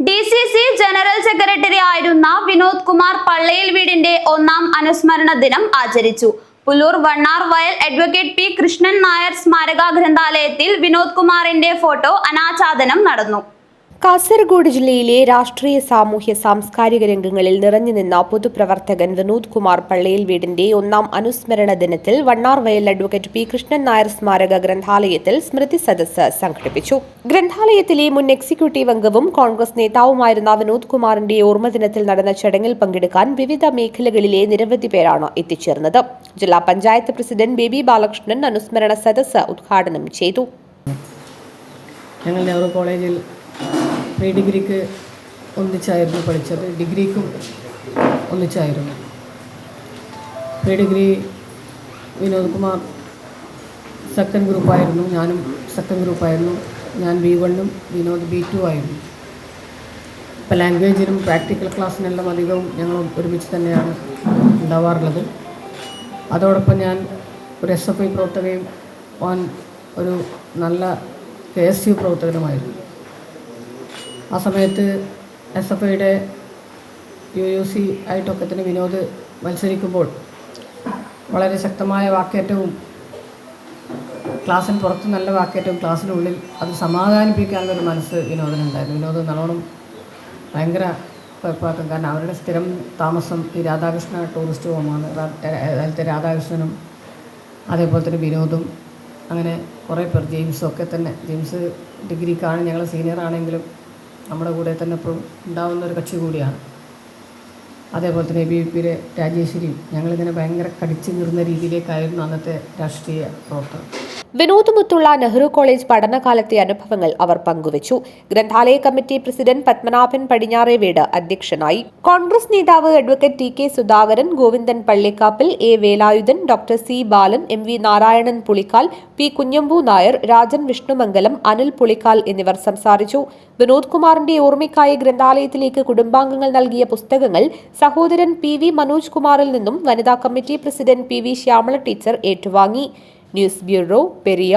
DCC general secretary ആയിരുന്ന വിനോദ് കുമാർ പള്ളയിൽ വീടിന്റെ 1ാം അനുസ്മരണ ദിനം ആചരിച്ചു. പുല്ലൂർ വണ്ണാർ വയൽ അഡ്വക്കേറ്റ് പി കൃഷ്ണൻ നായർ സ്മാരക ഗ്രന്ഥാലയത്തിൽ വിനോദ് കുമാറിന്റെ ഫോട്ടോ അനാച്ഛാദനം നടന്നു. കാസർഗോഡ് ജില്ലയിലെ രാഷ്ട്രീയ, സാമൂഹ്യ, സാംസ്കാരിക രംഗങ്ങളിൽ നിറഞ്ഞുനിന്ന പൊതുപ്രവർത്തകൻ വിനോദ് കുമാർ പള്ളയിൽ വീടിന്റെ 1ാം അനുസ്മരണ ദിനത്തിൽ വണ്ണാർ വയൽ അഡ്വക്കേറ്റ് പി കൃഷ്ണൻ നായർ സ്മാരക ഗ്രന്ഥാലയത്തിൽ സ്മൃതി സദസ്സ് സംഘടിപ്പിച്ചു. ഗ്രന്ഥാലയത്തിലെ മുൻ എക്സിക്യൂട്ടീവ് അംഗവും കോൺഗ്രസ് നേതാവുമായിരുന്ന വിനോദ് കുമാറിന്റെ ഓർമ്മദിനത്തിൽ നടന്ന ചടങ്ങിൽ പങ്കെടുക്കാൻ വിവിധ മേഖലകളിലെ നിരവധി പേരാണ് എത്തിച്ചേർന്നത്. ജില്ലാ പഞ്ചായത്ത് പ്രസിഡന്റ് ബേബി ബാലകൃഷ്ണൻ അനുസ്മരണ സദസ്സ് ഉദ്ഘാടനം ചെയ്തു. പ്രീ ഡിഗ്രിക്ക് ഒന്നിച്ചായിരുന്നു പഠിച്ചത്, ഡിഗ്രിക്കും ഒന്നിച്ചായിരുന്നു. Pre degree Vinod Kumar second ഗ്രൂപ്പായിരുന്നു, ഞാനും സെക്കൻഡ് ഗ്രൂപ്പായിരുന്നു. ഞാൻ B1ഉം വിനോദ് B2 ആയിരുന്നു. ഇപ്പോൾ ലാംഗ്വേജിനും പ്രാക്ടിക്കൽ ക്ലാസ്സിനെല്ലാം അധികവും ഞങ്ങൾ ഒരുമിച്ച് തന്നെയാണ് ഉണ്ടാവാറുള്ളത്. അതോടൊപ്പം ഞാൻ ഒരു SFI പ്രവർത്തകയും ഒരു നല്ല KSU പ്രവർത്തകനുമായിരുന്നു. ആ സമയത്ത് SFIയുടെ UUC ആയിട്ടൊക്കെ തന്നെ വിനോദ് മത്സരിക്കുമ്പോൾ വളരെ ശക്തമായ വാക്കേറ്റവും ക്ലാസ്സിന് പുറത്ത് നല്ല വാക്കേറ്റവും ക്ലാസ്സിനുള്ളിൽ അത് സമാധാനിപ്പിക്കാനുള്ളൊരു മനസ്സ് വിനോദിനുണ്ടായിരുന്നു. വിനോദ് നല്ലോണം ഭയങ്കര കുഴപ്പമാക്കും. കാരണം അവരുടെ സ്ഥിരം താമസം ഈ രാധാകൃഷ്ണ ടൂറിസ്റ്റ് ഹോമാണ്. അതിലത്തെ രാധാകൃഷ്ണനും അതേപോലെ തന്നെ വിനോദും അങ്ങനെ കുറേ പേർ, ജെയിംസും ഒക്കെ തന്നെ. ജെയിംസ് ഡിഗ്രിക്കാണ്, ഞങ്ങൾ സീനിയർ ആണെങ്കിലും നമ്മുടെ കൂടെ തന്നെ എപ്പോഴും ഉണ്ടാവുന്ന ഒരു കക്ഷി കൂടിയാണ്. അതേപോലെ തന്നെ ABVPയിലെ രാജേശ്വരിയും ഞങ്ങളിങ്ങനെ ഭയങ്കര കടിച്ചു കീറുന്ന രീതിയിലേക്കായിരുന്നു അന്നത്തെ രാഷ്ട്രീയ പ്രവർത്തനം. വിനോദുമൊത്തുള്ള നെഹ്റു കോളേജ് പഠനകാലത്തെ അനുഭവങ്ങൾ അവർ പങ്കുവച്ചു. ഗ്രന്ഥാലയ കമ്മിറ്റി പ്രസിഡന്റ് പത്മനാഭൻ പടിഞ്ഞാറേവേട് അധ്യക്ഷനായി. കോൺഗ്രസ് നേതാവ് advocate TK Sudhakaran, Govindan Pallikkappil, A Velayudhan, doctor C Balan, MV Narayanan Pulikkal, P Kunhambu Nair, Rajan Vishnumangalam, Anil Pulikkal എന്നിവർ സംസാരിച്ചു. വിനോദ് കുമാറിന്റെ ഓർമ്മയ്ക്കായി ഗ്രന്ഥാലയത്തിലേക്ക് കുടുംബാംഗങ്ങൾ നൽകിയ പുസ്തകങ്ങൾ സഹോദരൻ PV മനോജ് കുമാറിൽ നിന്നും വനിതാ committee president PV Shyamala teacher ഏറ്റുവാങ്ങി. News bureau, Periya.